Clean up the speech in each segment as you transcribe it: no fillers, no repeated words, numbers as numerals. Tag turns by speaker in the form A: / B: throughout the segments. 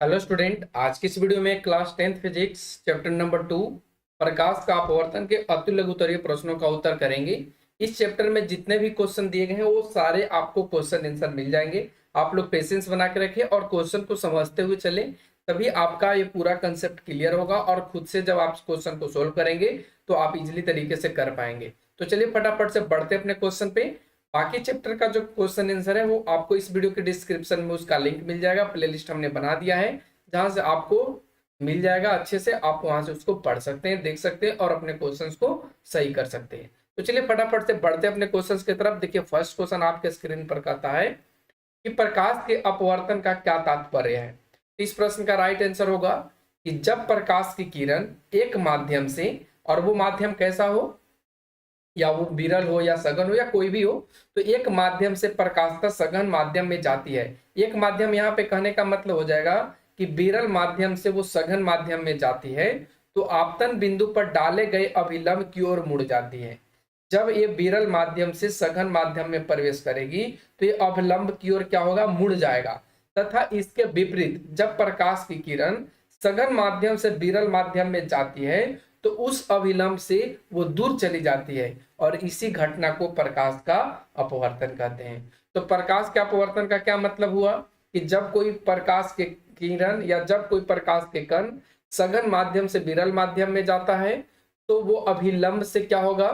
A: Hello student, आज की इस वीडियो में class 10th physics chapter number 2 प्रकाश का अपवर्तन के अति लघुत्तरीय प्रश्नों का उत्तर करेंगे। इस चैप्टर में जितने भी क्वेश्चन दिए गए हैं वो सारे आपको क्वेश्चन आंसर मिल जाएंगे। आप लोग पेशेंस बना के रखें और क्वेश्चन को समझते हुए चले, तभी आपका ये पूरा कंसेप्ट क्लियर होगा और खुद से जब आप क्वेश्चन को सोल्व करेंगे तो आप इजिली तरीके से कर पाएंगे। तो चलिए फटाफट से बढ़ते अपने क्वेश्चन पे। बाकी चैप्टर का जो क्वेश्चन आंसर है वो आपको इस वीडियो के डिस्क्रिप्शन में उसका लिंक मिल जाएगा। प्लेलिस्ट हमने बना दिया है जहां से आपको मिल जाएगा, अच्छे से आप वहां से उसको पढ़ सकते हैं, देख सकते हैं और अपने क्वेश्चंस को सही कर सकते हैं। तो चलिए फटाफट से बढ़ते अपने क्वेश्चंस की तरफ। देखिए फर्स्ट क्वेश्चन आपके स्क्रीन पर कहता है कि प्रकाश के अपवर्तन का क्या तात्पर्य है। इस प्रश्न का राइट आंसर होगा कि जब प्रकाश की किरण एक माध्यम से, और वो माध्यम कैसा हो, या वो विरल हो या सघन हो या कोई भी हो, तो एक माध्यम से प्रकाशता सघन माध्यम में जाती है। एक माध्यम यहाँ पे कहने का मतलब हो जाएगा कि विरल माध्यम से वो सघन माध्यम में जाती है, तो आपतन बिंदु पर डाले गए अभिलंब की ओर मुड़ जाती है। जब ये विरल माध्यम से सघन माध्यम में प्रवेश करेगी तो ये अभिलंब की ओर क्या होगा, मुड़ जाएगा। तथा इसके विपरीत जब प्रकाश की किरण सघन माध्यम से विरल माध्यम में जाती है तो उस अभिलंब से वो दूर चली जाती है, और इसी घटना को प्रकाश का अपवर्तन कहते हैं। तो प्रकाश के अपवर्तन का क्या मतलब हुआ कि जब कोई प्रकाश के किरण या जब कोई प्रकाश के कण सघन माध्यम से विरल माध्यम में जाता है तो वो अभिलंब से क्या होगा,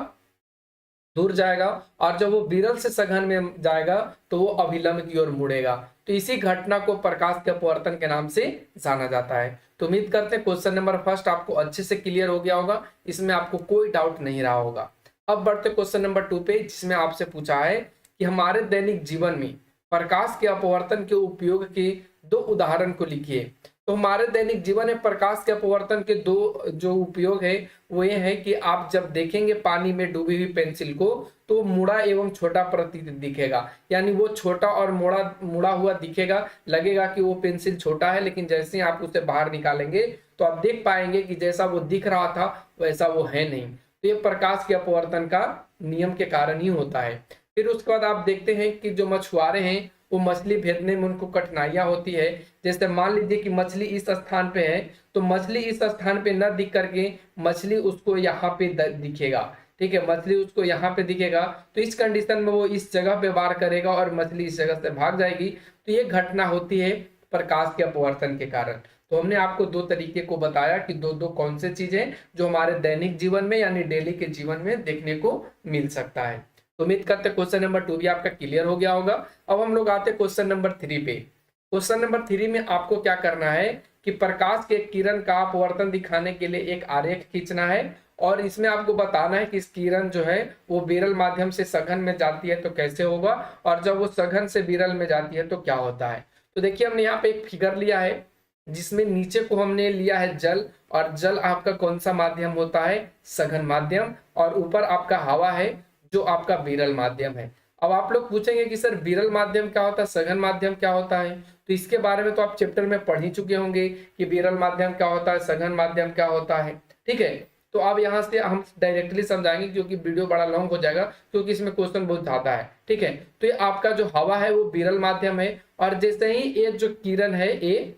A: दूर जाएगा, और जब वो विरल से सघन में जाएगा तो वो अभिलंब की ओर मुड़ेगा। तो इसी घटना को प्रकाश के अपवर्तन के नाम से जाना जाता है। तो उम्मीद करते हैं क्वेश्चन नंबर फर्स्ट आपको अच्छे से क्लियर हो गया होगा, इसमें आपको कोई डाउट नहीं रहा होगा। अब बढ़ते क्वेश्चन नंबर 2 पे, जिसमें आपसे पूछा है कि हमारे दैनिक जीवन में प्रकाश के अपवर्तन के उपयोग के दो उदाहरण को लिखिए। तो हमारे दैनिक जीवन में प्रकाश के अपवर्तन के दो जो उपयोग है वो ये है कि आप जब देखेंगे पानी में डूबी हुई पेंसिल को तो वो मुड़ा एवं छोटा प्रतीत दिखेगा, यानी वो छोटा और मुड़ा मुड़ा हुआ दिखेगा, लगेगा कि वो पेंसिल छोटा है, लेकिन जैसे ही आप उसे बाहर निकालेंगे तो आप देख पाएंगे कि जैसा वो दिख रहा था वैसा वो है नहीं। तो ये प्रकाश के अपवर्तन का नियम के कारण ही होता है। फिर उसके बाद आप देखते हैं कि जो मछुआरे हैं वो मछली भेजने में उनको कठिनाइयां होती है। जैसे मान लीजिए कि मछली इस स्थान पे है तो मछली इस स्थान पे न दिख करके मछली उसको यहाँ पे दिखेगा, ठीक है, मछली उसको यहाँ पे दिखेगा, तो इस कंडीशन में वो इस जगह पे वार करेगा और मछली इस जगह से भाग जाएगी। तो ये घटना होती है प्रकाश के अपवर्तन के कारण। तो हमने आपको दो तरीके को बताया कि दो दो कौन से चीजें जो हमारे दैनिक जीवन में यानी डेली के जीवन में देखने को मिल सकता है। तो उम्मीद करते क्वेश्चन नंबर 2 भी आपका क्लियर हो गया होगा। अब हम लोग आते क्वेश्चन नंबर 3 पे। क्वेश्चन नंबर 3 में आपको क्या करना है कि प्रकाश के किरण का अपवर्तन दिखाने के लिए एक आरेख खींचना है, और इसमें आपको बताना है कि इस किरण जो है वो विरल माध्यम से सघन में जाती है तो कैसे होगा, और जब वो सघन से विरल में जाती है तो क्या होता है। तो देखिए हमने यहाँ पे एक फिगर लिया है जिसमें नीचे को हमने लिया है जल, और जल आपका कौन सा माध्यम होता है, सघन माध्यम, और ऊपर आपका हवा है जो आपका विरल माध्यम है। अब आप लोग पूछेंगे कि सर विरल माध्यम क्या होता है, सघन माध्यम क्या होता है। तो इसके बारे में तो आप चैप्टर में पढ़ ही चुके होंगे कि विरल माध्यम क्या होता है, सघन माध्यम क्या होता है, ठीक है। तो अब यहाँ से हम डायरेक्टली समझाएंगे क्योंकि वीडियो बड़ा लॉन्ग हो जाएगा, क्योंकि इसमें क्वेश्चन बहुत ज्यादा है, ठीक है। तो ये आपका जो हवा है वो विरल माध्यम है, और जैसे ही ये जो किरण है ये,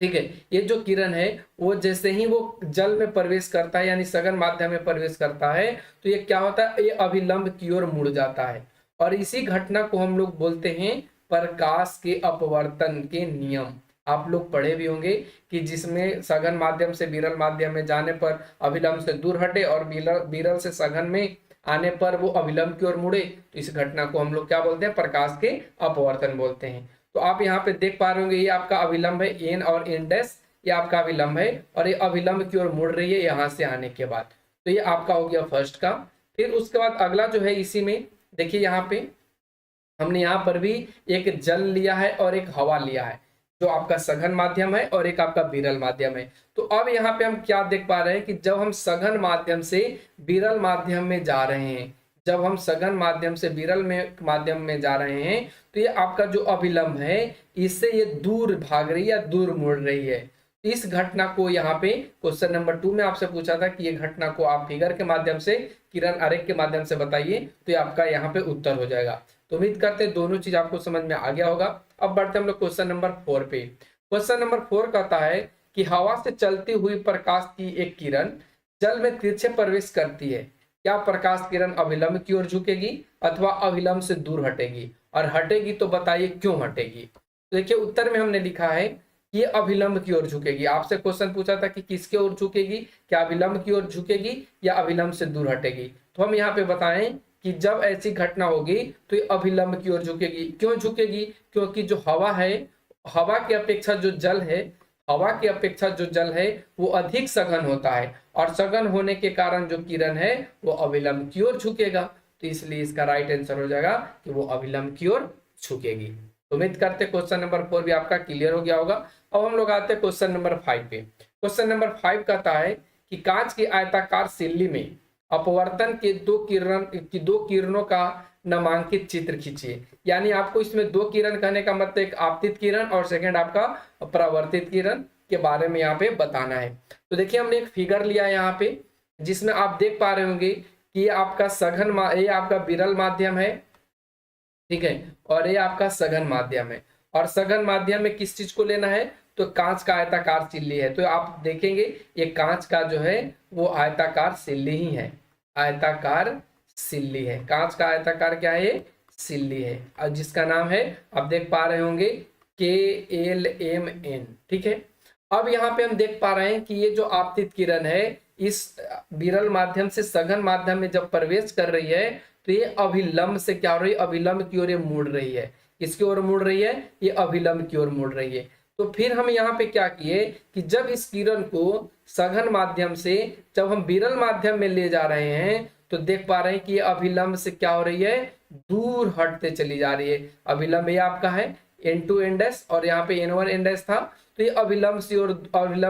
A: ठीक है, ये जो किरण है वो जैसे ही वो जल में प्रवेश करता है यानी सघन माध्यम में प्रवेश करता है तो ये क्या होता है, ये अभिलंब की ओर मुड़ जाता है, और इसी घटना को हम लोग बोलते हैं प्रकाश के अपवर्तन के नियम। आप लोग पढ़े भी होंगे कि जिसमें सघन माध्यम से विरल माध्यम में जाने पर अभिलंब से दूर हटे और विरल से सघन में आने पर वो अभिलंब की ओर मुड़े, तो इस घटना को हम लोग क्या बोलते हैं, प्रकाश के अपवर्तन बोलते हैं। तो आप यहाँ पे देख पा रहे होंगे ये आपका अभिलंब है एन और एन डैश, ये आपका अभिलंब है और ये अभिलंब की ओर मुड़ रही है यहाँ से आने के बाद। तो ये आपका हो गया फर्स्ट का। फिर उसके बाद अगला जो है इसी में देखिए यहाँ पे हमने यहाँ पर भी एक जल लिया है और एक हवा लिया है जो आपका सघन माध्यम है और एक आपका विरल माध्यम है। तो अब यहाँ पे हम क्या देख पा रहे हैं कि जब हम सघन माध्यम से विरल माध्यम में जा रहे हैं, जब हम सघन माध्यम से विरल में माध्यम में जा रहे हैं तो ये आपका जो अभिलंब है इससे ये दूर भाग रही है या दूर मुड़ रही है। इस घटना को यहाँ पे क्वेश्चन नंबर 2 में आपसे पूछा था कि ये घटना को आप फिगर के माध्यम से, किरण आरेख के माध्यम से बताइए, तो ये आपका यहाँ पे उत्तर हो जाएगा। तो उम्मीद करते हैं दोनों चीज आपको समझ में आ गया होगा। अब बढ़ते हम लोग क्वेश्चन नंबर 4 पे। क्वेश्चन नंबर 4 कहता है कि हवा से चलती हुई प्रकाश की एक किरण जल में तिरछे प्रवेश करती है, क्या प्रकाश किरण अभिलंब की ओर झुकेगी अथवा अभिलंब से दूर हटेगी, और हटेगी तो बताइए क्यों हटेगी। तो देखिए उत्तर में हमने लिखा है कि ये अभिलंब की ओर झुकेगी। आपसे क्वेश्चन पूछा था कि किसके ओर झुकेगी, क्या अभिलंब की ओर झुकेगी या अभिलंब से दूर हटेगी। तो हम यहाँ पे बताएं कि जब ऐसी घटना होगी तो ये अभिलंब की ओर झुकेगी। क्यों झुकेगी, क्योंकि जो हवा है, हवा की अपेक्षा जो जल है, हवा की अपेक्षा जो जल है वो अधिक सघन होता है, और सघन होने के कारण जो किरण है वो अभिलंब की ओर झुकेगा। तो इसलिए इसका राइट आंसर हो जाएगा कि वो अभिलंब की ओर झुकेगी। उम्मीद करते क्वेश्चन नंबर 4 भी आपका क्लियर हो गया होगा। अब हम लोग आते हैं क्वेश्चन नंबर 5 पे। क्वेश्चन नंबर 5 कहता है कि कांच की आयताकार सिल्ली में अपवर्तन के दो किरणों का नामांकित चित्र खींचिए। यानी आपको इसमें दो किरण कहने का मतलब एक आपतित किरण और सेकंड आपका परावर्तित किरण के बारे में यहाँ पे बताना है। तो देखिए हमने एक फिगर लिया है यहाँ पे, जिसमें आप देख पा रहे होंगे कि ये आपका ये आपका विरल माध्यम है, ठीक है, और ये आपका सघन माध्यम है। और सघन माध्यम में किस चीज को लेना है, तो कांच का आयताकार सिल्ली है। तो आप देखेंगे ये कांच का जो है वो आयताकार सिल्ली ही है, आयताकार सिल्ली है। कांच का आयताकार क्या है, सिल्ली है, और जिसका नाम है आप देख पा रहे होंगे KLMN, ठीक है। अब यहाँ पे हम देख पा रहे हैं कि ये जो आपतित किरण है इस विरल माध्यम से सघन माध्यम में जब प्रवेश कर रही है तो ये अभिलंब से क्या हो रही है, अभिलंब की ओर ये मुड़ रही है। किसकी ओर मुड़ रही है, ये अभिलंब की ओर मुड़ रही है। तो फिर हम यहाँ पे क्या किए कि जब इस किरण को सघन माध्यम से जब हम विरल माध्यम में ले जा रहे हैं तो देख पा रहे हैं कि ये अभिलंब से क्या हो रही है, दूर हटते चली जा रही है। अभिलंब ये आपका है N2 एंडस और यहाँ पे N1 एंडस था, तो ये अभिलंब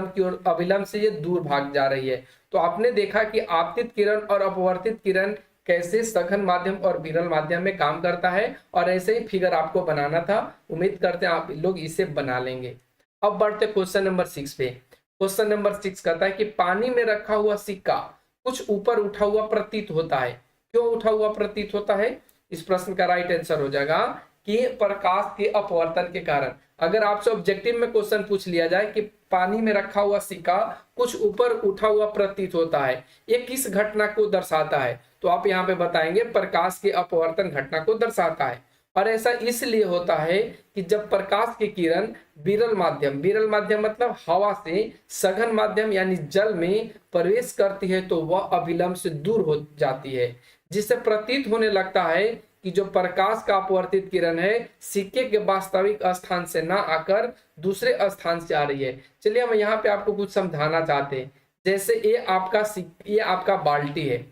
A: की ओर अभिलंब से ये दूर भाग जा रही है। तो आपने देखा कि आपतित किरण और अपवर्तित किरण कैसे सघन माध्यम और विरल माध्यम में काम करता है, और ऐसे ही फिगर आपको बनाना था। उम्मीद करते हैं आप लोग इसे बना लेंगे। अब बढ़ते क्वेश्चन नंबर 6 पे। क्वेश्चन नंबर 6 कहता है कि पानी में रखा हुआ सिक्का कुछ ऊपर उठा हुआ प्रतीत होता है, क्यों उठा हुआ प्रतीत होता है। इस प्रश्न का राइट आंसर हो जाएगा कि प्रकाश के अपवर्तन के कारण। अगर आपसे ऑब्जेक्टिव में क्वेश्चन पूछ लिया जाए कि पानी में रखा हुआ सिक्का कुछ ऊपर उठा हुआ प्रतीत होता है, ये किस घटना को दर्शाता है, तो आप यहाँ पे बताएंगे प्रकाश के अपवर्तन घटना को दर्शाता है। और ऐसा इसलिए होता है कि जब प्रकाश की किरण विरल माध्यम मतलब हवा से सघन माध्यम यानी जल में प्रवेश करती है तो वह अभिलंब से दूर हो जाती है, जिससे प्रतीत होने लगता है कि जो प्रकाश का अपवर्तित किरण है सिक्के के वास्तविक स्थान से ना आकर दूसरे स्थान से आ रही है। चलिए हम यहाँ पे आपको कुछ समझाना चाहते हैं। जैसे ये आपका बाल्टी है,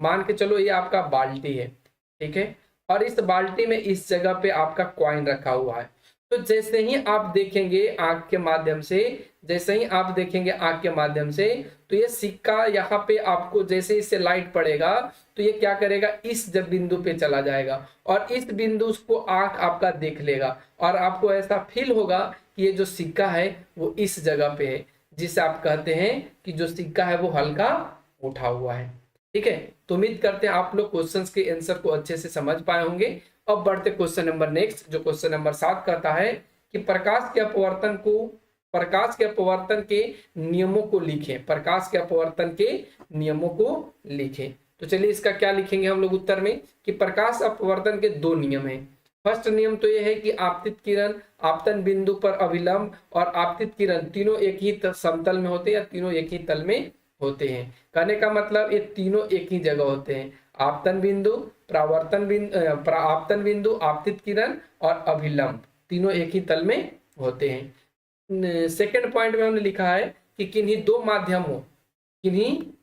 A: मान के चलो ये आपका बाल्टी है, ठीक है, और इस बाल्टी में इस जगह पे आपका कॉइन रखा हुआ है। तो जैसे ही आप देखेंगे आंख के माध्यम से, तो ये सिक्का यहाँ पे आपको जैसे इससे लाइट पड़ेगा तो ये क्या करेगा, इस जब बिंदु पे चला जाएगा और इस बिंदु को आंख आपका देख लेगा और आपको ऐसा फील होगा कि ये जो सिक्का है वो इस जगह पे है, जिसे आप कहते हैं कि जो सिक्का है वो हल्का उठा हुआ है। ठीक है, तो उम्मीद करते हैं आप लोग क्वेश्चंस के आंसर को अच्छे से समझ पाए होंगे। अब बढ़ते क्वेश्चन नंबर नेक्स्ट, जो क्वेश्चन नंबर 7 कहता है कि प्रकाश के अपवर्तन के नियमों को लिखें। प्रकाश के अपवर्तन के नियमों को लिखें। तो चलिए इसका क्या लिखेंगे हम लोग उत्तर में कि प्रकाश अपवर्तन के 2 नियम हैं। फर्स्ट नियम तो यह है कि आपतित किरण आपतन बिंदु पर अभिलंब और आपतित किरण तीनों एक ही समतल में होते हैं या तीनों एक ही तल में होते हैं। कहने का मतलब ये तीनों एक ही जगह होते हैं, आपतन बिंदु, आपतन बिंदु, आपतित किरण और अभिलंब तीनों एक ही तल में होते हैं। सेकंड पॉइंट में हमने लिखा है कि किन्हीं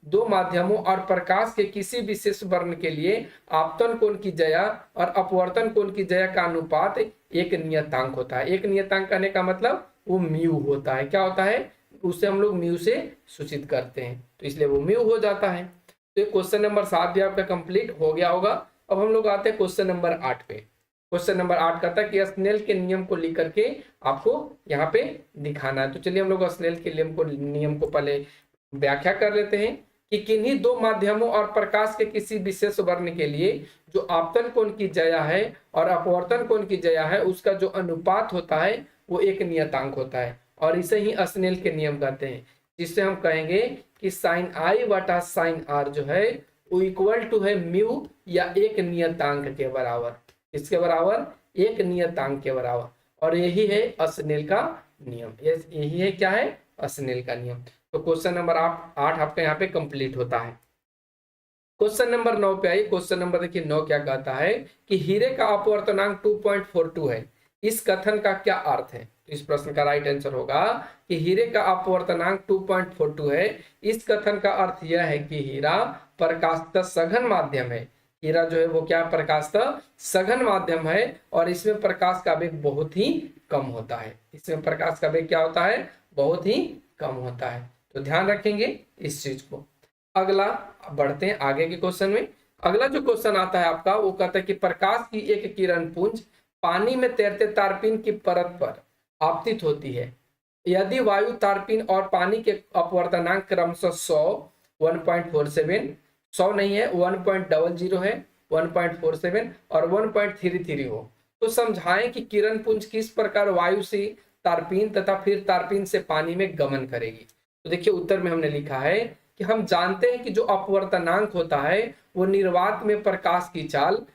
A: दो माध्यमों और प्रकाश के किसी विशेष वर्ण के लिए आपतन कोण की जया और अपवर्तन कोण की जया का अनुपात एक नियतांक होता है। एक नियतांक कहने का मतलब वो म्यू होता है। क्या होता है, उसे हम लोग म्यू से सूचित करते हैं, तो इसलिए वो म्यू हो जाता है। तो ये क्वेश्चन नंबर 7 भी आपका कंप्लीट हो गया होगा। अब हम लोग आते हैं क्वेश्चन नंबर 8 पे। क्वेश्चन नंबर 8 कहता है कि स्नेल के नियम को लिख करके आपको यहाँ पे दिखाना है। तो चलिए हम लोग स्नेल के नियम को पहले व्याख्या कर लेते हैं कि किन्हीं दो माध्यमों और प्रकाश के किसी विशेष वर्ण के लिए जो आपतन कोण की जया है और अपवर्तन कोण की जया है उसका जो अनुपात होता है वो एक नियतांक होता है और इसे ही स्नेल के नियम कहते हैं, जिससे हम कहेंगे कि साइन आई बटा साइन आर जो है वो इक्वल टू है म्यू या एक नियतांक के बराबर। इसके बराबर एक नियतांक के बराबर, और यही है स्नेल का नियम। यही है क्या है, स्नेल का नियम। तो क्वेश्चन नंबर 8 आपका यहाँ पे कंप्लीट होता है। क्वेश्चन नंबर 9 पे आइए। क्वेश्चन नंबर देखिए 9 क्या कहता है कि हीरे का अपवर्तनांक 2.42 है, इस कथन का क्या अर्थ है। तो इस प्रश्न का राइट आंसर होगा कि हीरे का अपवर्तनांक 2.42 है, इस कथन का अर्थ यह है कि हीरा प्रकाशतः सघन माध्यम है। हीरा जो है वो क्या, प्रकाशतः सघन माध्यम है और इसमें प्रकाश का वेग बहुत ही कम होता है। इसमें प्रकाश का वेग क्या होता है, बहुत ही कम होता है। तो ध्यान रखेंगे इस चीज को। अगला बढ़ते हैं आगे के क्वेश्चन में। अगला जो क्वेश्चन आता है आपका वो कहता है कि प्रकाश की एक किरण पुंज पानी में तैरते तारपीन की परत पर आपतित होती है। यदि वायु, तारपीन और पानी के अपवर्तनांक क्रमशः 100, 1.47, 100 नहीं है, 1.00 है, 1.47 और 1.33 हो, तो समझाएं कि किरण पुंज किस प्रकार वायु से तारपीन तथा फिर तारपीन से पानी में गमन करेगी। तो देखिए उत्तर में हमने लिखा है कि हम जानते हैं कि जो अपवर्तनांक होता है वो निर्वात में प्रकाश की चाल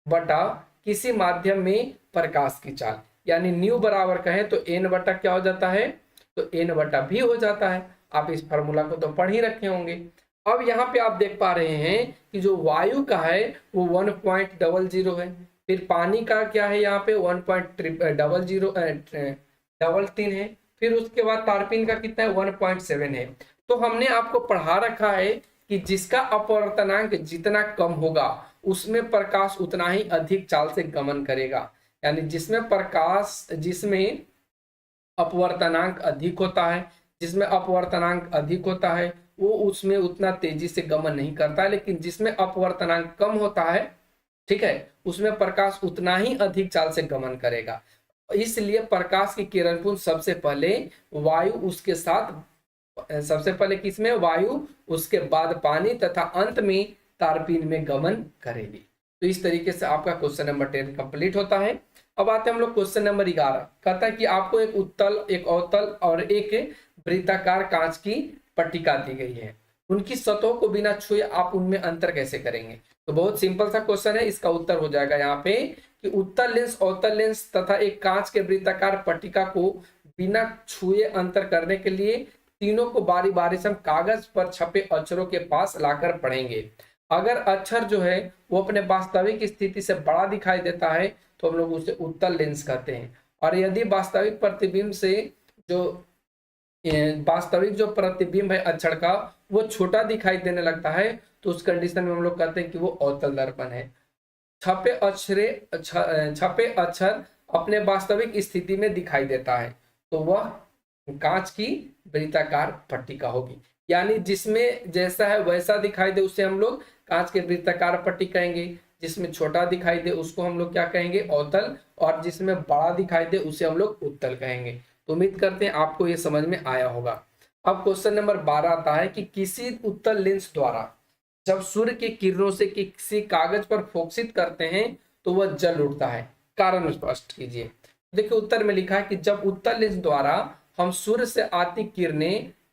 A: बटा किसी माध्यम में प्रकाश की चाल, यानी न्यू बराबर कहें तो एन बटा क्या हो जाता है, तो एन बटा भी हो जाता है। आप इस फार्मूला को तो पढ़ ही रखे होंगे। अब यहाँ पे आप देख पा रहे हैं कि जो वायु का है वो 1.00 है, फिर पानी का क्या है यहाँ पे 1.00 है, फिर उसके बाद तारपीन का कितना है 1.7 है। तो हमने आपको पढ़ा रखा है कि जिसका अपवर्तनांक जितना कम होगा उसमें प्रकाश उतना ही अधिक चाल से गमन करेगा, यानी जिसमें अपवर्तनांक अधिक होता है, जिसमें अपवर्तनांक अधिक होता है वो उसमें उतना तेजी से गमन नहीं करता है, लेकिन जिसमें अपवर्तनांक कम होता है, ठीक है, उसमें प्रकाश उतना ही अधिक चाल से गमन करेगा। इसलिए प्रकाश की किरण पुंज सबसे पहले वायु, उसके साथ सबसे पहले किसमें, वायु, उसके बाद पानी तथा अंत में तारपीन में गमन करेगी। तो इस तरीके से आपका क्वेश्चन नंबर 10 कंप्लीट होता है। अब आते हैं हम लोग क्वेश्चन नंबर 11। कहता है कि आपको एक उत्तल, एक अवतल और एक वृत्ताकार कांच की पट्टिका दी गई है, उनकी सतहों को बिना छुए आप उनमें अंतर कैसे करेंगे। तो बहुत सिंपल सा क्वेश्चन है। इसका उत्तर हो जाएगा यहाँ पे कि उत्तल लेंस, अवतल लेंस तथा एक कांच के वृत्ताकार पट्टिका को बिना छुए अंतर करने के लिए तीनों को बारी बारी से हम कागज पर छपे अक्षरों के पास लाकर पढ़ेंगे। अगर अक्षर जो है वो अपने वास्तविक स्थिति से बड़ा दिखाई देता है तो हम लोग उसे उत्तल लेंस कहते हैं, और यदि वास्तविक प्रतिबिंब से जो वास्तविक जो प्रतिबिंब है अक्षर का वो छोटा दिखाई देने लगता है तो उस कंडीशन में हम लोग कहते हैं कि वो अवतल दर्पण है। छपे अक्षर अपने वास्तविक स्थिति में दिखाई देता है तो वह कांच की वृत्ताकार पट्टिका होगी, यानी जिसमें जैसा है वैसा दिखाई दे उसे हम लोग कांच के वृत्ताकार पट्टी कहेंगे, जिसमें छोटा दिखाई दे उसको हम लोग क्या कहेंगे, अवतल, और जिसमें बड़ा दिखाई दे उसे हम लोग उत्तल कहेंगे। तो उम्मीद करते हैं आपको ये समझ में आया होगा। अब क्वेश्चन नंबर 12 आता है कि किसी उत्तल लेंस द्वारा जब सूर्य की किरणों से किसी कागज पर फोकसित करते हैं तो वह जल उठता है, कारण स्पष्ट कीजिए। देखिए उत्तर में लिखा है कि जब उत्तल लेंस द्वारा हम सूर्य से आती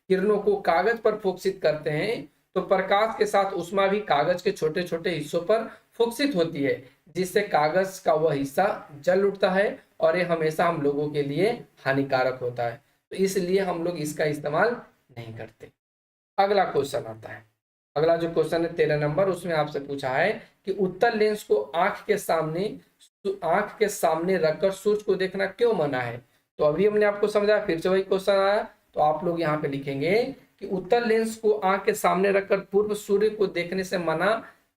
A: किरणों को कागज पर फोकसित करते हैं तो प्रकाश के साथ उष्मा भी कागज के छोटे छोटे हिस्सों पर फोकसित होती है, जिससे कागज का वह हिस्सा जल उठता है और ये हमेशा हम लोगों के लिए हानिकारक होता है, तो इसलिए हम लोग इसका इस्तेमाल नहीं करते। अगला क्वेश्चन आता है। अगला जो क्वेश्चन है 13 नंबर, उसमें आपसे पूछा है कि उत्तल लेंस को आंख के सामने रखकर सूर्य को देखना क्यों मना है। तो अभी हमने आपको समझाया, फिर से वही क्वेश्चन आया, तो आप लोग यहाँ पे लिखेंगे कि उत्तल लेंस को आंख के सामने रखकर पूर्व सूर्य को देखने से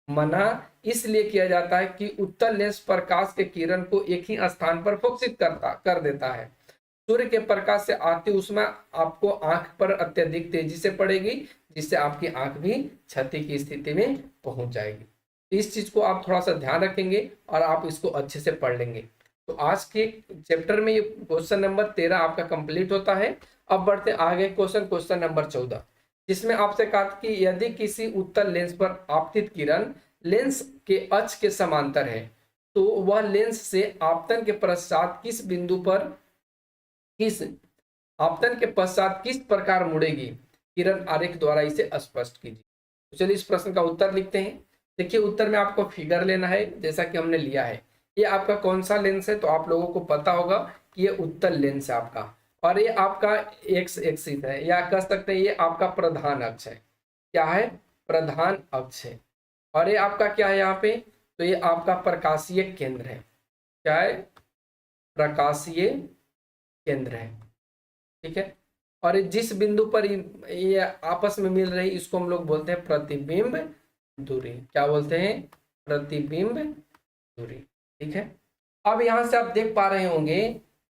A: मना इसलिए किया जाता है कि उत्तल लेंस प्रकाश के किरण को एक ही स्थान पर फोकसित कर देता है। सूर्य के प्रकाश से आती ऊष्मा आपको आंख पर अत्यधिक तेजी से पड़ेगी, जिससे आपकी आंख भी क्षति की स्थिति में पहुंच जाएगी। इस चीज को आप थोड़ा सा ध्यान रखेंगे और आप इसको अच्छे से पढ़ लेंगे। तो आज के चैप्टर में ये क्वेश्चन नंबर 13 आपका कंप्लीट होता है। अब बढ़ते आगे क्वेश्चन नंबर 14, जिसमें आपसे कहा कि यदि किसी उत्तल लेंस पर आपतित किरण लेंस के अक्ष के समांतर है तो वह लेंस से आपतन के पश्चात किस बिंदु पर किस आपतन के पश्चात किस प्रकार मुड़ेगी, किरण आरेख द्वारा इसे स्पष्ट कीजिए। तो चलिए इस प्रश्न का उत्तर लिखते हैं। देखिए उत्तर में आपको फिगर लेना है जैसा कि हमने लिया है। ये आपका कौन सा लेंस है, तो आप लोगों को पता होगा कि ये उत्तल लेंस है आपका, और ये आपका एक्स एक्सिस है, या कह सकते हैं ये आपका प्रधान अक्ष है। क्या है? प्रधान अक्ष है। और ये आपका क्या है यहाँ पे, तो ये आपका प्रकाशीय केंद्र है। क्या है? प्रकाशीय केंद्र है। ठीक है। और जिस बिंदु पर ये आपस में मिल रही इसको हम लोग बोलते हैं प्रतिबिंब दूरी। क्या बोलते हैं? प्रतिबिंब दूरी। ठीक है। अब यहां से आप देख पा रहे होंगे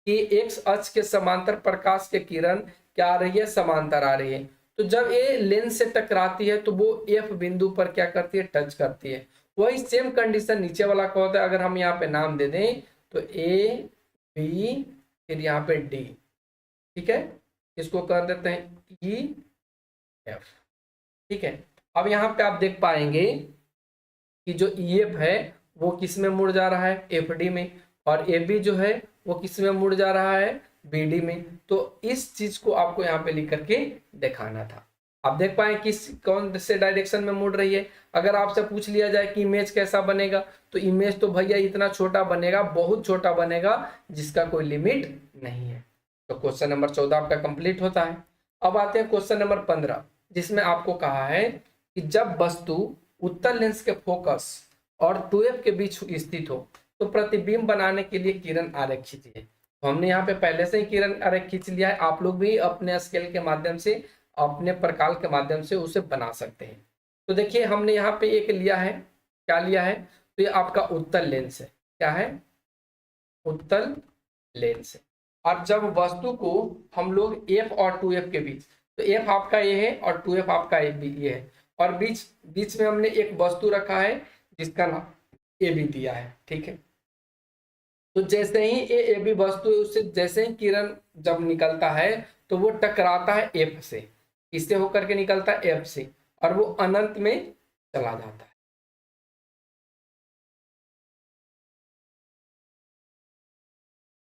A: कि एक्स अक्ष के समांतर प्रकाश के किरण क्या आ रही है? समांतर आ रही है। तो जब ये लेंस से टकराती है तो वो एफ बिंदु पर क्या करती है? टच करती है। वही सेम कंडीशन नीचे वाला का होता है। अगर हम यहाँ पे नाम दे दें तो ए बी फिर यहाँ पे डी। ठीक है। इसको कर देते हैं ई एफ। ठीक है। अब यहाँ पे आप देख पाएंगे कि जो ई एफ है वो किस में मुड़ जा रहा है? एफ डी में। और ए बी जो है वो किस में मुड़ जा रहा है? बी डी में। तो इस चीज को आपको यहाँ पे लिख करके दिखाना था। आप देख पाए किस कौन से डायरेक्शन में मुड़ रही है। अगर आपसे पूछ लिया जाए कि इमेज कैसा बनेगा, तो इमेज तो भैया इतना छोटा बनेगा, बहुत छोटा बनेगा, जिसका कोई लिमिट नहीं है। तो क्वेश्चन नंबर 14 आपका कंप्लीट होता है। अब आते हैं क्वेश्चन नंबर 15, जिसमें आपको कहा है कि जब वस्तु उत्तल लेंस के फोकस और 2f के बीच स्थित हो तो प्रतिबिंब बनाने के लिए किरण आरेख खींचिए। तो हमने यहाँ पे पहले से ही किरण आरेख खींच लिया है। आप लोग भी अपने स्केल के माध्यम से, अपने प्रकाल के माध्यम से उसे बना सकते हैं। तो देखिए हमने यहाँ पे एक लिया है। क्या लिया है? तो ये आपका उत्तल लेंस है। क्या है? उत्तल लेंस है। और जब वस्तु को हम लोग एफ और 2f के बीच, तो एफ आपका ये है और 2f आपका ये है, और बीच बीच में हमने एक वस्तु रखा है जिसका नाम ए बी दिया है। ठीक है। तो जैसे ही ए बी वस्तु है उससे जैसे ही किरण जब निकलता है तो वो टकराता है एफ से। इससे होकर के निकलता है एफ से, और वो अनंत में चला जाता है।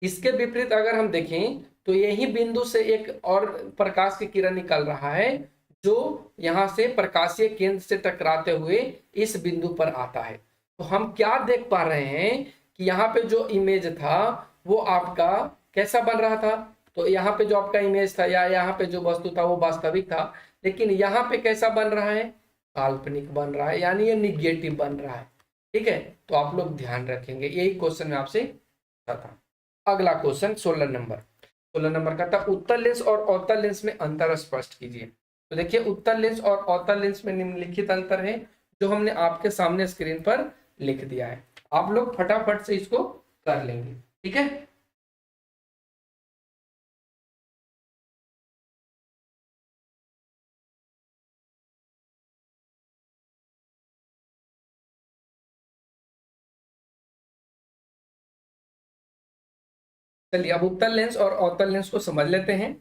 A: इसके विपरीत अगर हम देखें तो यही बिंदु से एक और प्रकाश की किरण निकल रहा है, जो यहां से प्रकाशीय केंद्र से टकराते हुए इस बिंदु पर आता है। तो हम क्या देख पा रहे हैं कि यहाँ पे जो इमेज था वो आपका कैसा बन रहा था? तो यहाँ पे जो आपका इमेज था या यहाँ पे जो वस्तु था वो वास्तविक था, लेकिन यहाँ पे कैसा बन रहा है? काल्पनिक बन रहा है, यानी ये निगेटिव बन रहा है। ठीक है। तो आप लोग ध्यान रखेंगे, यही क्वेश्चन में आपसे था। अगला क्वेश्चन 16 नंबर का था उत्तल लेंस और अवतल लेंस में अंतर स्पष्ट कीजिए। तो देखिए उत्तल लेंस और अवतल लेंस में निम्नलिखित अंतर है, जो हमने आपके सामने स्क्रीन पर लिख दिया है। आप लोग फटाफट से इसको कर लेंगे। ठीक है। चलिए अब उत्तल लेंस और अवतल लेंस को समझ लेते हैं।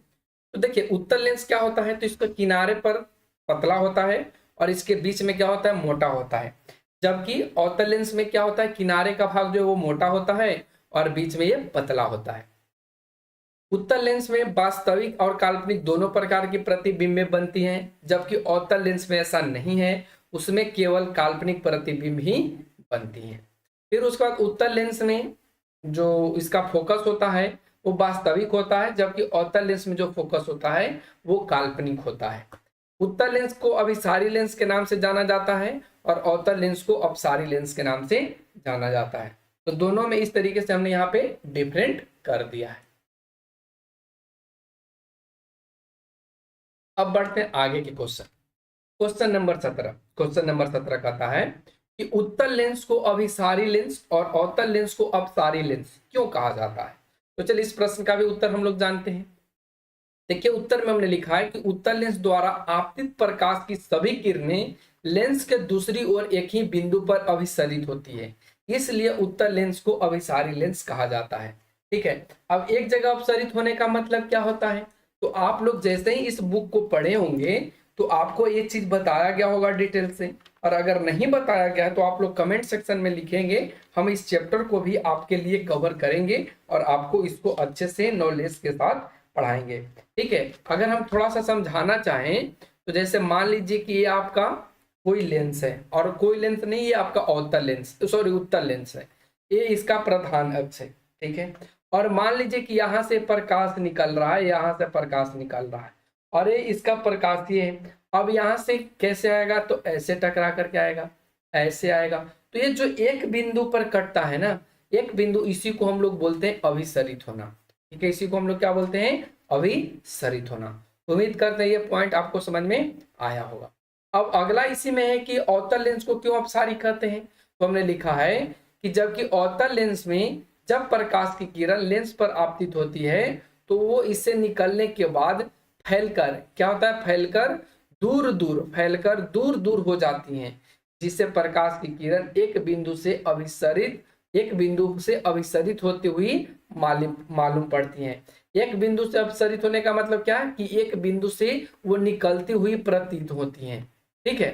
A: तो देखिए उत्तल लेंस क्या होता है, तो इसका किनारे पर पतला होता है और इसके बीच में क्या होता है? मोटा होता है। जबकि अवतल लेंस में क्या होता है? किनारे का भाग जो है वो मोटा होता है और बीच में ये पतला होता है। उत्तल लेंस में वास्तविक और काल्पनिक दोनों प्रकार की प्रतिबिंबें बनती हैं, जबकि अवतल लेंस में ऐसा नहीं है, उसमें केवल काल्पनिक प्रतिबिंब ही बनती हैं। फिर उसके बाद उत्तल लेंस में जो इसका फोकस होता है वो वास्तविक होता है, जबकि अवतल लेंस में जो फोकस होता है वो काल्पनिक होता है। उत्तल लेंस को अभिसारी लेंस के नाम से जाना जाता है और अवतल लेंस को अपसारी लेंस के नाम से जाना जाता है। तो दोनों में इस तरीके से हमने यहाँ पे डिफरेंट कर दिया है। अब बढ़ते हैं आगे के क्वेश्चन। क्वेश्चन नंबर 17 कहता है कि उत्तल लेंस को अभिसारी लेंस और अवतल लेंस को अपसारी लेंस क्यों कहा जाता है? तो चलिए इस प्रश्न का भी उत्तर हम लोग जानते हैं। देखिए उत्तर में हमने लिखा है कि उत्तल लेंस द्वारा आपतित प्रकाश की सभी किरणें लेंस के दूसरी ओर एक ही बिंदु पर अभिसरित होती है, इसलिए उत्तल लेंस को अभिसारी लेंस कहा जाता है। ठीक है। अब एक जगह अपसरित होने का मतलब क्या होता है? तो आप लोग जैसे ही इस बुक को पढ़े होंगे तो आपको ये चीज बताया गया होगा डिटेल से और अगर नहीं बताया गया है तो आप लोग कमेंट सेक्शन में लिखेंगे, हम इस चैप्टर को भी आपके लिए कवर करेंगे और आपको इसको अच्छे से नॉलेज के साथ पढ़ाएंगे। ठीक है, अगर हम थोड़ा सा समझाना चाहें तो जैसे मान लीजिए कि ये आपका कोई लेंस है और कोई लेंस नहीं, ये आपका अवतल लेंस, सॉरी उत्तल लेंस है, ये इसका प्रधान अक्ष है। ठीक है, और मान लीजिए कि यहाँ से प्रकाश निकल रहा है, यहाँ से प्रकाश निकल रहा है और ये इसका प्रकाशीय है। अब यहाँ से कैसे आएगा, तो ऐसे टकरा करके आएगा, ऐसे आएगा। तो ये जो एक बिंदु पर कटता है ना, एक बिंदु, इसी को हम लोग बोलते हैं अभिसरित होना। ठीक है, इसी को हम लोग क्या बोलते हैं, अभिसरित होना। उम्मीद करते हैं ये पॉइंट आपको समझ में आया होगा। अब अगला इसी में है कि अवतल लेंस को क्यों अपसारी कहते हैं। तो हमने लिखा है कि जबकि अवतल लेंस में जब प्रकाश की किरण लेंस पर आपतित होती है तो वो इससे निकलने के बाद फैलकर क्या होता है, फैलकर दूर दूर हो जाती हैं, जिससे प्रकाश की किरण एक बिंदु से अभिसरित होती हुई मालूम पड़ती हैं। एक बिंदु से अभिसरित होने का मतलब क्या है कि एक बिंदु से वो निकलती हुई प्रतीत होती हैं। ठीक है,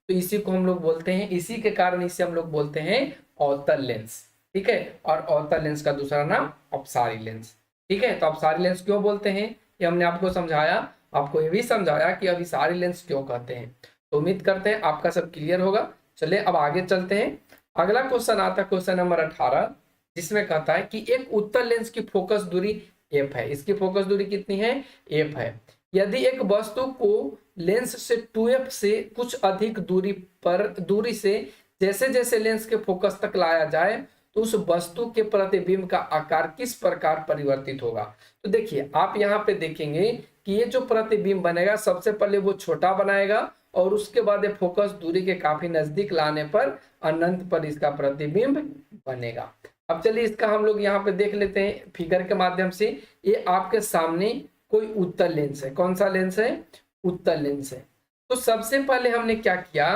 A: तो इसी को हम लोग बोलते हैं, इसी के कारण इसे हम लोग बोलते हैं अवतल लेंस। ठीक है, और अवतल लेंस का दूसरा नाम अपसारी लेंस। ठीक है, तो अपसारी लेंस क्यों बोलते हैं ये हमने आपको समझाया, आपको ये भी समझाया कि अभिसारी लेंस क्यों कहते हैं। तो उम्मीद करते हैं आपका सब क्लियर होगा। चलिए अब आगे चलते हैं। अगला क्वेश्चन आता है क्वेश्चन नंबर 18, जिसमें कहता है कि एक उत्तल लेंस की फोकस दूरी f है। इसकी फोकस दूरी कितनी है, f है। यदि एक वस्तु को लेंस से 2f से कुछ अधिक दूरी से जैसे जैसे लेंस के फोकस तक लाया जाए तो उस वस्तु के प्रतिबिंब का आकार किस प्रकार परिवर्तित होगा। तो देखिए आप यहाँ पे देखेंगे कि ये जो प्रतिबिंब बनेगा सबसे पहले वो छोटा बनाएगा और उसके बाद फोकस दूरी के काफी नजदीक लाने पर अनंत पर इसका प्रतिबिंब बनेगा। अब चलिए इसका हम लोग यहाँ पे देख लेते हैं फिगर के माध्यम से। ये आपके सामने कोई उत्तल लेंस है। कौन सा लेंस है, उत्तल लेंस है। तो सबसे पहले हमने क्या किया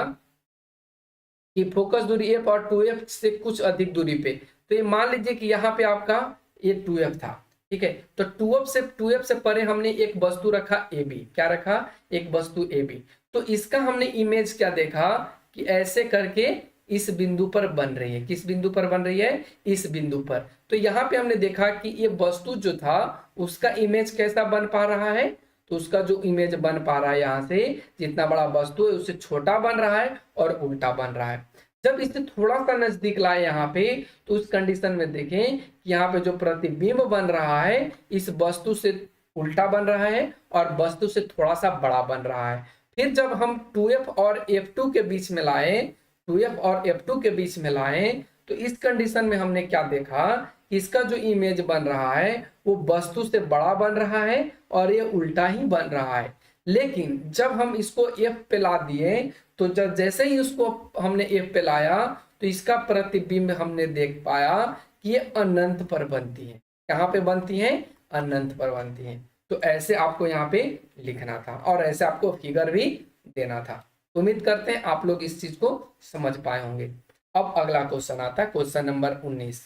A: कि फोकस दूरी f और 2f से कुछ अधिक दूरी पे, तो ये मान लीजिए कि यहाँ पे आपका ये 2f था। ठीक है, तो 2f से परे हमने एक वस्तु रखा ab। क्या रखा, एक वस्तु ab। तो इसका हमने इमेज क्या देखा कि ऐसे करके इस बिंदु पर बन रही है। किस बिंदु पर बन रही है, इस बिंदु पर। तो यहाँ पे हमने देखा कि ये वस्तु जो था उसका इमेज कैसा बन पा रहा है, तो उसका जो इमेज बन पा रहा है यहाँ से जितना बड़ा वस्तु है उससे छोटा बन रहा है और उल्टा बन रहा है। जब इसे थोड़ा सा नजदीक लाए यहाँ पे तो उस कंडीशन में देखें कि यहाँ पे जो प्रतिबिंब बन रहा है इस वस्तु से उल्टा बन रहा है और वस्तु से थोड़ा सा बड़ा बन रहा है। फिर जब हम 2f और f2 के बीच में लाए, 2f और f2 के बीच में लाए तो इस कंडीशन में हमने क्या देखा कि इसका जो इमेज बन रहा है वो वस्तु से बड़ा बन रहा है और ये उल्टा ही बन रहा है। लेकिन जब हम इसको f पे ला दिए तो जब जैसे ही उसको हमने f पे लाया तो इसका प्रतिबिंब हमने देख पाया कि ये अनंत पर बनती है। कहाँ पे बनती है, अनंत पर बनती है। तो ऐसे आपको यहाँ पे लिखना था और ऐसे आपको फिगर भी देना था। उम्मीद करते हैं आप लोग इस चीज को समझ पाए होंगे। अब अगला क्वेश्चन आता है क्वेश्चन नंबर 19,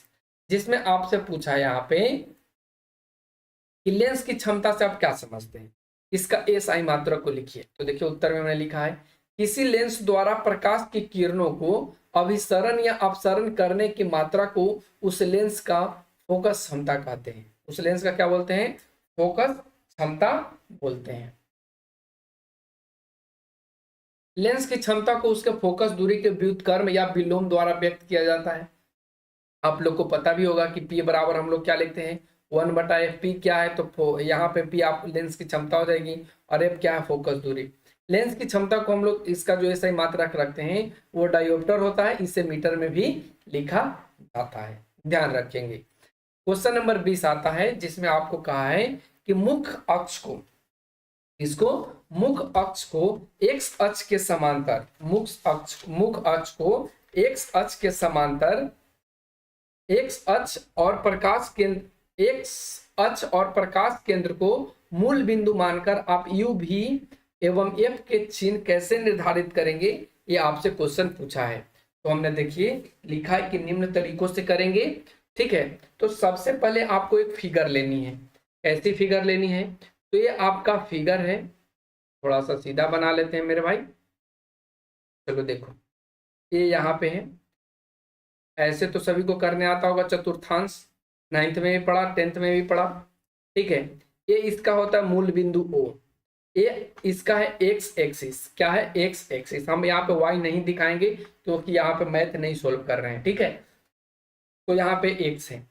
A: जिसमें आपसे पूछा यहाँ पे कि लेंस की क्षमता से आप क्या समझते हैं, इसका एसआई मात्रा को लिखिए। तो देखिए उत्तर में मैंने लिखा है किसी लेंस द्वारा प्रकाश की किरणों को अभिसरण या अपसरण करने की मात्रा को उस लेंस का फोकस क्षमता कहते हैं। उस लेंस का क्या बोलते हैं, फोकस क्षमता बोलते हैं। लेंस की क्षमता को उसके फोकस दूरी के व्युत्क्रम या विलोम द्वारा व्यक्त किया जाता है। आप लोग को पता भी होगा कि P बराबर हम लोग क्या लिखते हैं, 1/fp क्या है, तो यहाँ पे P आप लेंस की क्षमता हो जाएगी और f क्या है, फोकस दूरी। लेंस की क्षमता को हम लोग इसका जो ऐसा ही मात्रक रखते हैं वो डायोप्टर होता है, इसे मीटर में भी लिखा जाता है, ध्यान रखेंगे। क्वेश्चन नंबर 20 आता है जिसमें आपको कहा है कि मुख्य अक्ष को, इसको मुख्य अक्ष को x अक्ष के समांतर, मुख्य अक्ष को x अक्ष के समांतर x अक्ष और प्रकाश केंद्र को मूल बिंदु मानकर आप u v एवं f के चिन्ह कैसे निर्धारित करेंगे, ये आपसे क्वेश्चन पूछा है। तो हमने देखिए लिखा है कि निम्न तरीकों से करेंगे। ठीक है, तो सबसे पहले आपको एक फिगर लेनी है। कैसी फिगर लेनी है, तो ये आपका फिगर है, थोड़ा सा सीधा बना लेते हैं मेरे भाई। चलो देखो ये यहाँ पे है। ऐसे तो सभी को करने आता होगा चतुर्थांश, 9th में भी पढ़ा, 10th में भी पढ़ा, ठीक है। ये इसका होता है मूल बिंदु O, ये इसका है एक्स एक्सिस। क्या है? X axis. हम यहाँ पे वाई नहीं दिखाएंगे क्योंकि यहाँ पे मैथ नहीं सोल्व कर रहे हैं, ठीक है। तो यहाँ पे एक्स है,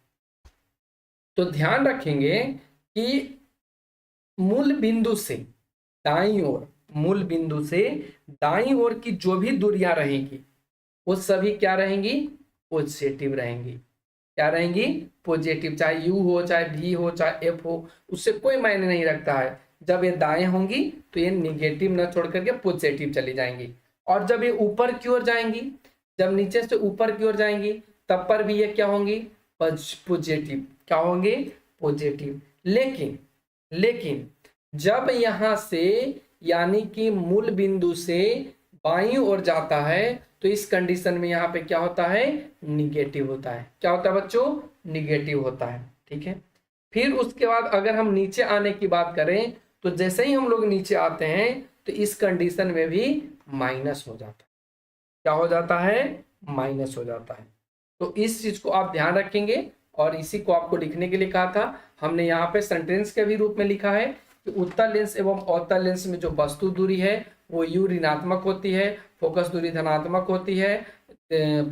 A: तो ध्यान रखेंगे कि मूल बिंदु से दाईं ओर, मूल बिंदु से दाईं ओर की जो भी दूरियां रहेंगी वो सभी क्या रहेंगी? पॉजिटिव रहेंगी। क्या रहेंगी? पॉजिटिव। चाहे u हो, चाहे v हो, चाहे f हो, उससे कोई मायने नहीं रखता है। जब ये दाएं होंगी तो ये निगेटिव न छोड़ करके पॉजिटिव चली जाएंगी, और जब ये ऊपर की ओर जाएंगी, जब नीचे से ऊपर की ओर जाएंगी, तब पर भी ये क्या होंगी? पॉजिटिव। क्या होंगे? पॉजिटिव। लेकिन लेकिन जब यहां से यानी कि मूल बिंदु से बाईं ओर जाता है तो इस कंडीशन में यहाँ पे क्या होता है? निगेटिव होता है। क्या होता है बच्चों? निगेटिव होता है, ठीक है। फिर उसके बाद अगर हम नीचे आने की बात करें तो जैसे ही हम लोग नीचे आते हैं तो इस कंडीशन में भी माइनस हो जाता है। क्या हो जाता है? माइनस हो जाता है। तो इस चीज को आप ध्यान रखेंगे, और इसी को आपको लिखने के लिए कहा था। हमने यहाँ पे सेंटेंस के भी रूप में लिखा है कि उत्तल लेंस एवं अवतल लेंस में जो वस्तु दूरी है वो u ऋणात्मक होती है, फोकस दूरी धनात्मक होती है,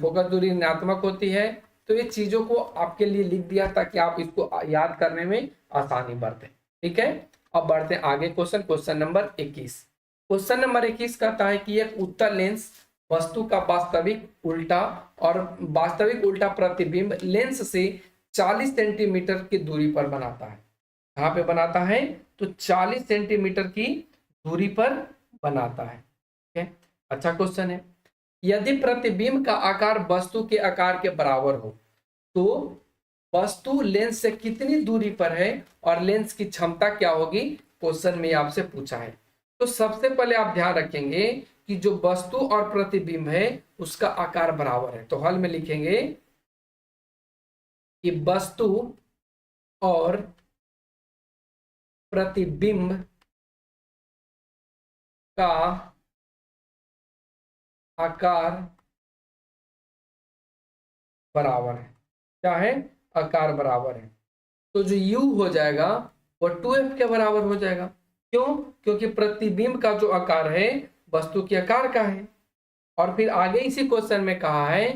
A: फोकस दूरी ऋणात्मक होती है। तो ये चीजों को आपके लिए लिख दिया ताकि आप इसको याद करने में आसानी बरतें, ठीक है। अब बढ़ते हैं आगे। Question number 21। क्वेश्चन नंबर 21 कहता है कि एक उत्तल लेंस वस्तु का वास्तविक उल्टा और वास्तविक उल्टा प्रतिबिंब लेंस से 40 सेंटीमीटर की दूरी पर बनाता है। कहाँ पे बनाता है? तो 40 सेंटीमीटर की दूरी पर बनाता है, ठीक है। अच्छा क्वेश्चन है। यदि प्रतिबिंब का आकार वस्तु के आकार के बराबर हो तो वस्तु लेंस से कितनी दूरी पर है और लेंस की क्षमता क्या होगी? क्वेश्चन में आपसे पूछा है। तो सबसे पहले आप ध्यान रखेंगे कि जो वस्तु और प्रतिबिंब है उसका आकार बराबर है। तो हल में लिखेंगे कि वस्तु और प्रतिबिंब का आकार बराबर है। क्या है? आकार बराबर है। तो जो u हो जाएगा वो 2f के बराबर हो जाएगा। क्यों? क्योंकि प्रतिबिंब का जो आकार है वस्तु के आकार का है। और फिर आगे इसी क्वेश्चन में कहा है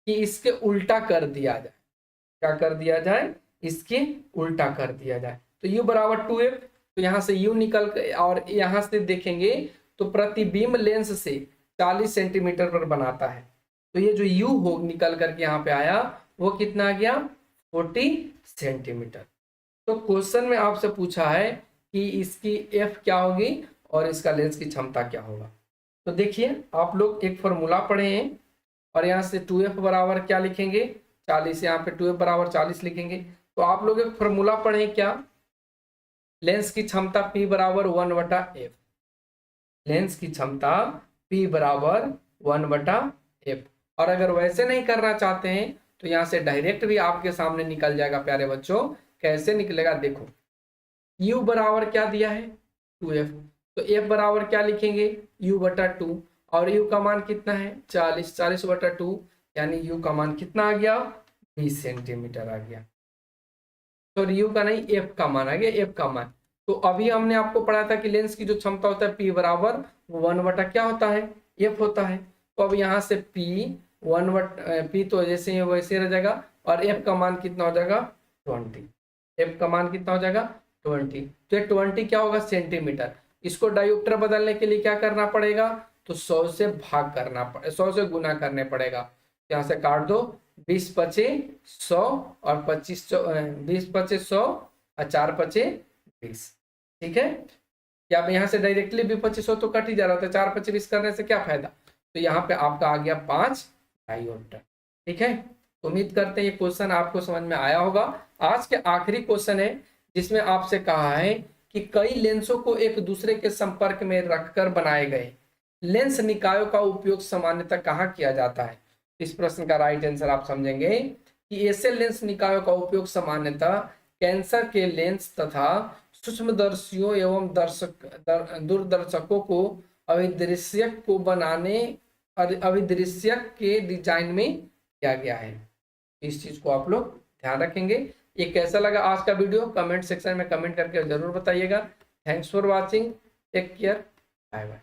A: कि इसके उल्टा कर दिया जाए। क्या कर दिया जाए? इसके उल्टा कर दिया जाए। तो u बराबर 2f, तो यहाँ से u निकल कर, और यहाँ से देखेंगे तो प्रतिबिंब लेंस से 40 सेंटीमीटर पर बनाता है। तो ये जो u हो निकल करके यहाँ पे आया वो कितना आ गया? 40 सेंटीमीटर। तो क्वेश्चन में आपसे पूछा है कि इसकी f क्या होगी और इसका लेंस की क्षमता क्या होगा। तो देखिए आप लोग एक फॉर्मूला पढ़े हैं, और यहाँ से 2f बराबर क्या लिखेंगे? 40। यहाँ पे 2f बराबर 40 लिखेंगे। तो आप लोग एक फॉर्मूला पढ़े क्या? लेंस की क्षमता P बराबर 1/f। लेंस की क्षमता P बराबर 1/f। और अगर वैसे नहीं करना चाहते हैं तो यहाँ से डायरेक्ट भी आपके सामने निकल जाएगा प्यारे बच्चों। कैसे निकलेगा देखो। u बराबर क्या दिया है? 2f। तो f बराबर क्या लिखेंगे? u/2। और u का मान कितना है? 40। 40/2 यानी u का मान कितना आ गया? 20 सेंटीमीटर आ गया। तो u का नहीं, f का मान आ गया। f का मान तो अभी हमने आपको पढ़ा था कि लेंस की जो क्षमता होता है P बराबर 1 क्या होता है? f होता है। तो अब यहाँ से P तो जैसे ही वैसे रह जाएगा, और f का मान कितना हो जाएगा? 20। f का मान कितना हो जाएगा? 20। तो ये 20 क्या होगा? सेंटीमीटर। इसको डायोप्टर बदलने के लिए क्या करना पड़ेगा? तो 100 से भाग करना पड़ेगा, 100 से गुना करने पड़ेगा। यहाँ से काट दो, 20×5 = 100 और 20×5 = 100 और 4×5 = 20, ठीक है। या यहाँ से डायरेक्टली 20×5 तो कट ही जा रहा था, 4×5 = 20 करने से क्या फायदा। तो यहाँ पे आपका आ गया 5 डायोप्टर, ठीक है। तो उम्मीद करते हैं ये क्वेश्चन आपको समझ में आया होगा। आज के आखिरी क्वेश्चन है जिसमें आपसे कहा है कि कई लेंसों को एक दूसरे के संपर्क में रखकर बनाए गए लेंस निकायों का उपयोग सामान्यतः कहाँ किया जाता है। इस प्रश्न का राइट आंसर आप समझेंगे कि ऐसे लेंस निकायों का उपयोग सामान्यतः कैंसर के लेंस तथा सूक्ष्मदर्शियों एवं दूरदर्शकों को अभिदृश्यक को बनाने अभिदृश्य के डिजाइन में किया गया है। इस चीज को आप लोग ध्यान रखेंगे। ये कैसा लगा आज का वीडियो कमेंट सेक्शन में कमेंट करके जरूर बताइएगा। Thanks for watching, take care, bye bye.